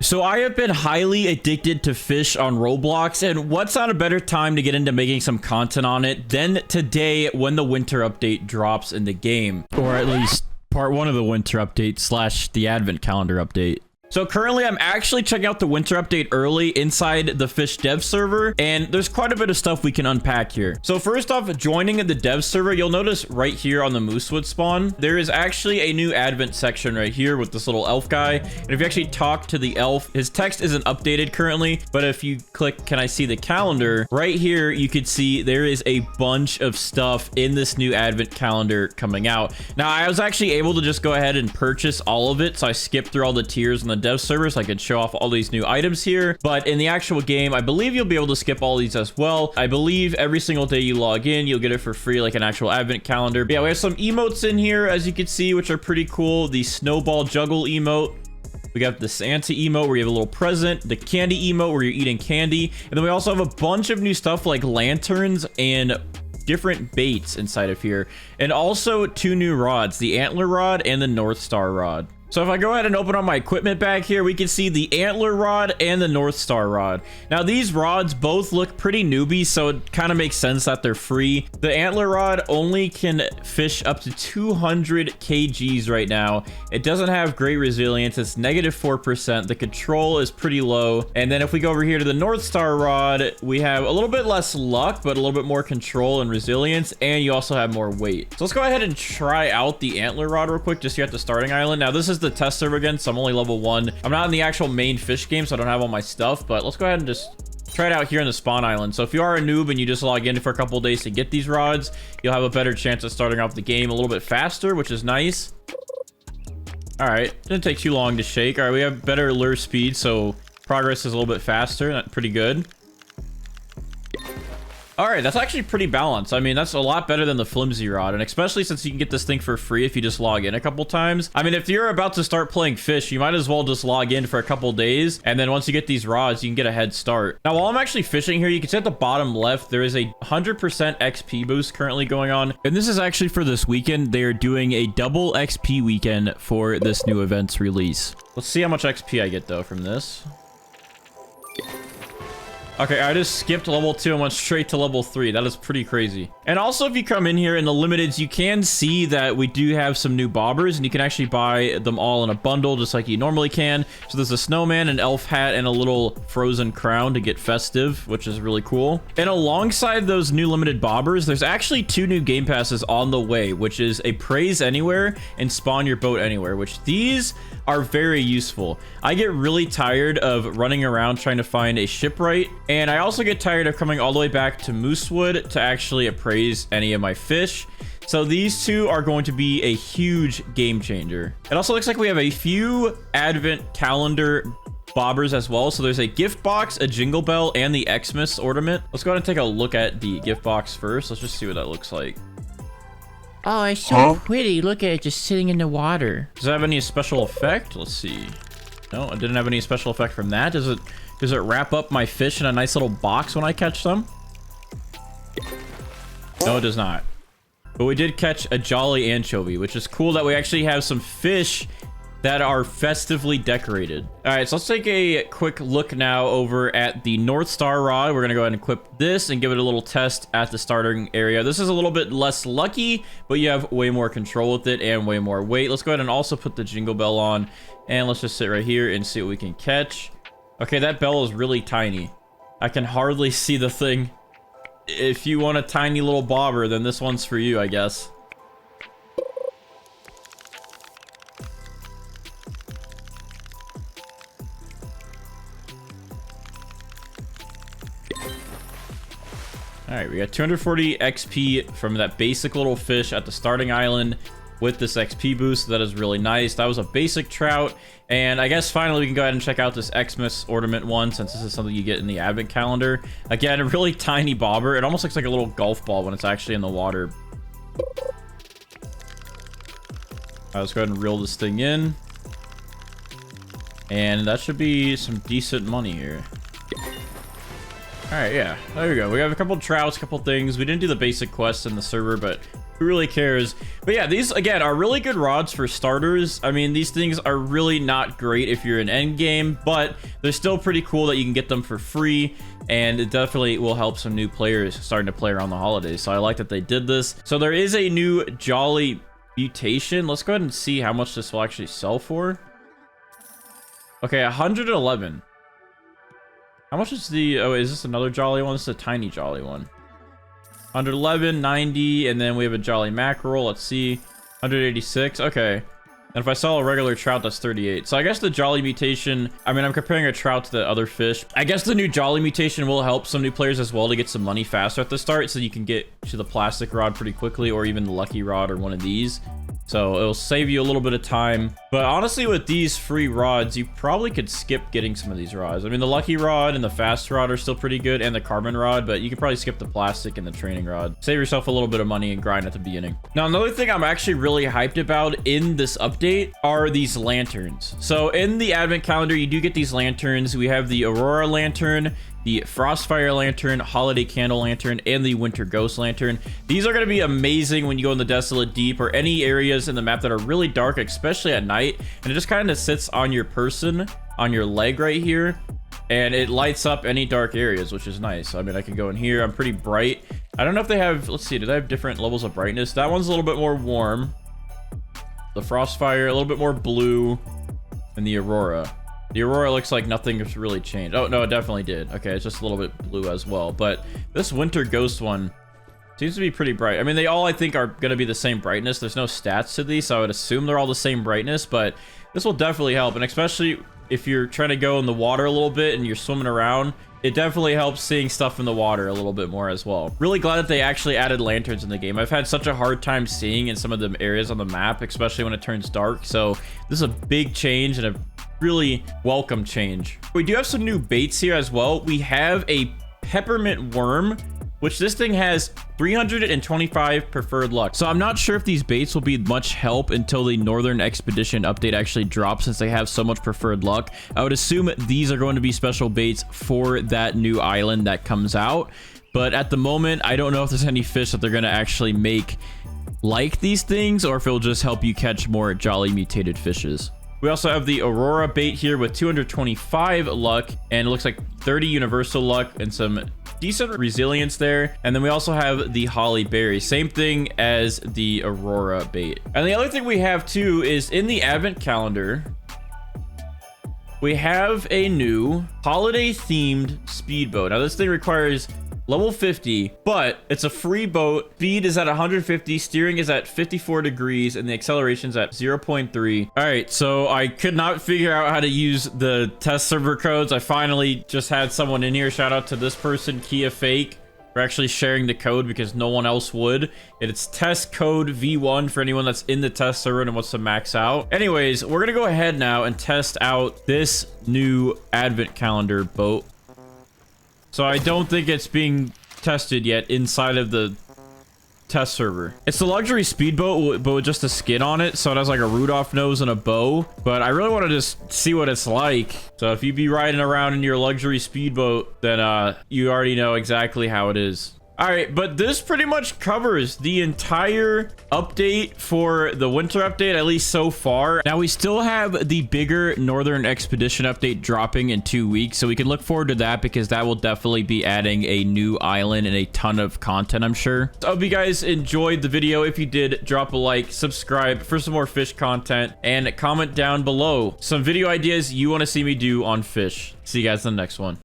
So I have been highly addicted to fish on Roblox, and what's not a better time to get into making some content on it than today when the winter update drops in the game, or at least part one of the winter update slash the advent calendar update. So currently I'm actually checking out the winter update early inside the Fish dev server, and there's quite a bit of stuff we can unpack here. So first off, joining the dev server, you'll notice right here on the Moosewood spawn, there is actually a new advent section right here with this little elf guy. And if you actually talk to the elf, his text isn't updated currently, but if you click, can I see the calendar? Right here, you could see there is a bunch of stuff in this new advent calendar coming out. Now, I was actually able to just go ahead and purchase all of it, so I skipped through all the tiers on the dev server so I could show off all these new items here. But in the actual game, I believe you'll be able to skip all these as well. I believe every single day you log in, you'll get it for free, like an actual advent calendar. But yeah, we have some emotes in here, as you can see, which are pretty cool. The snowball juggle emote. We got the Santa emote where you have a little present, the candy emote where you're eating candy, and then we also have a bunch of new stuff like lanterns and different baits inside of here, and also two new rods, the antler rod and the North Star rod. So if I go ahead and open up my equipment bag here, we can see the antler rod and the North Star rod. Now these rods both look pretty newbie, so it kind of makes sense that they're free. The antler rod only can fish up to 200 kgs right now. It doesn't have great resilience. It's -4%. The control is pretty low. And then if we go over here to the North Star rod, we have a little bit less luck, but a little bit more control and resilience, and you also have more weight. So let's go ahead and try out the antler rod real quick, just here at the starting island. Now this is the test server again, so I'm only level 1. I'm not in the actual main fish game, so I don't have all my stuff, but let's go ahead and just try it out here in the spawn island. So if you are a noob and you just log in for a couple of days to get these rods, you'll have a better chance of starting off the game a little bit faster, which is nice. All right, didn't take too long to shake. All right, we have better lure speed, so progress is a little bit faster. That's pretty good. All right, that's actually pretty balanced. I mean, that's a lot better than the flimsy rod, and especially since you can get this thing for free if you just log in a couple times. I mean, if you're about to start playing fish, you might as well just log in for a couple days, and then once you get these rods, you can get a head start. Now, while I'm actually fishing here, you can see at the bottom left, there is a 100% XP boost currently going on, and this is actually for this weekend. They are doing a double XP weekend for this new event's release. Let's see how much XP I get, though, from this. Okay, I just skipped level 2 and went straight to level 3. That is pretty crazy. And also, if you come in here in the limiteds, you can see that we do have some new bobbers, and you can actually buy them all in a bundle, just like you normally can. So there's a snowman, an elf hat, and a little frozen crown to get festive, which is really cool. And alongside those new limited bobbers, there's actually 2 new game passes on the way, which is a praise anywhere and spawn your boat anywhere, which these are very useful. I get really tired of running around trying to find a shipwright, and I also get tired of coming all the way back to Moosewood to actually appraise any of my fish. So these 2 are going to be a huge game changer. It also looks like we have a few advent calendar bobbers as well. So there's a gift box, a jingle bell, and the Xmas ornament. Let's go ahead and take a look at the gift box first. Let's just see what that looks like. Oh, it's so pretty. Look at it just sitting in the water. Does it have any special effect? Let's see. No, it didn't have any special effect from that. Does it wrap up my fish in a nice little box when I catch them? No, it does not. But we did catch a jolly anchovy, which is cool that we actually have some fish that are festively decorated. All right, so let's take a quick look now over at the North Star rod. We're gonna go ahead and equip this and give it a little test at the starting area. This is a little bit less lucky, but you have way more control with it and way more weight. Let's go ahead and also put the jingle bell on, and let's just sit right here and see what we can catch. Okay, that bell is really tiny. I can hardly see the thing. If you want a tiny little bobber, then this one's for you, I guess. All right, we got 240 XP from that basic little fish at the starting island with this XP boost. That is really nice. That was a basic trout. And I guess finally we can go ahead and check out this Xmas ornament one, since this is something you get in the advent calendar. Again, a really tiny bobber. It almost looks like a little golf ball when it's actually in the water. Let's go ahead and reel this thing in. And that should be some decent money here. All right, yeah, there we go. We have a couple trouts, a couple things. We didn't do the basic quests in the server, but Who really cares? But yeah, these again are really good rods for starters. I mean, these things are really not great if you're in end game, but they're still pretty cool that you can get them for free, and it definitely will help some new players starting to play around the holidays. So I like that they did this. So there is a new Jolly mutation. Let's go ahead and see how much this will actually sell for. Okay, 111. How much is the... Oh, is this another Jolly one? This is a tiny Jolly one. 111, 90, and then we have a Jolly mackerel. Let's see. 186. Okay. And if I sell a regular trout, that's 38. So I guess the Jolly mutation, I mean, I'm comparing a trout to the other fish. I guess the new Jolly mutation will help some new players as well to get some money faster at the start, so you can get to the plastic rod pretty quickly, or even the lucky rod or one of these. So it'll save you a little bit of time. But honestly, with these free rods, you probably could skip getting some of these rods. I mean, the lucky rod and the fast rod are still pretty good, and the carbon rod, but you could probably skip the plastic and the training rod. Save yourself a little bit of money and grind at the beginning. Now, another thing I'm actually really hyped about in this update are these lanterns. So in the advent calendar, you do get these lanterns. We have the Aurora lantern, the Frostfire lantern, Holiday Candle lantern, and the Winter Ghost lantern. These are going to be amazing when you go in the Desolate Deep or any areas in the map that are really dark, especially at night. And it just kind of sits on your person, on your leg right here, and it lights up any dark areas, which is nice. I mean, I can go in here. I'm pretty bright. I don't know if they have... Let's see. Do they have different levels of brightness? That one's a little bit more warm. The Frostfire, a little bit more blue. And the Aurora. The Aurora looks like nothing has really changed. Oh, no, it definitely did. Okay, it's just a little bit blue as well. But this Winter Ghost one seems to be pretty bright. I mean, they all, I think, are going to be the same brightness. There's no stats to these, so I would assume they're all the same brightness. But this will definitely help. And especially if you're trying to go in the water a little bit and you're swimming around, it definitely helps seeing stuff in the water a little bit more as well. Really glad that they actually added lanterns in the game. I've had such a hard time seeing in some of the areas on the map, especially when it turns dark. So this is a big change and a really welcome change. We do have some new baits here as well. We have a peppermint worm, which this thing has 325 preferred luck. So I'm not sure if these baits will be much help until the Northern Expedition update actually drops, since they have so much preferred luck. I would assume these are going to be special baits for that new island that comes out. But at the moment, I don't know if there's any fish that they're going to actually make like these things, or if it'll just help you catch more Jolly mutated fishes. We also have the Aurora bait here with 225 luck, and it looks like 30 universal luck and some decent resilience there. And then we also have the Holly Berry, same thing as the Aurora bait. And the other thing we have too is in the advent calendar, we have a new holiday themed speedboat. Now this thing requires level 50, but it's a free boat. Speed is at 150, steering is at 54 degrees, and the acceleration's at 0.3. All right, so I could not figure out how to use the test server codes. I finally just had someone in here. Shout out to this person, Kia Fake, for actually sharing the code because no one else would. It's test code V1 for anyone that's in the test server and wants to max out. Anyways, we're gonna go ahead now and test out this new advent calendar boat. So I don't think it's being tested yet inside of the test server. It's the luxury speedboat, but with just a skin on it. So it has like a Rudolph nose and a bow. But I really want to just see what it's like. So if you be riding around in your luxury speedboat, then you already know exactly how it is. All right, but this pretty much covers the entire update for the winter update, at least so far. Now, we still have the bigger Northern Expedition update dropping in 2 weeks, so we can look forward to that because that will definitely be adding a new island and a ton of content, I'm sure. So I hope you guys enjoyed the video. If you did, drop a like, subscribe for some more fish content, and comment down below some video ideas you want to see me do on fish. See you guys in the next one.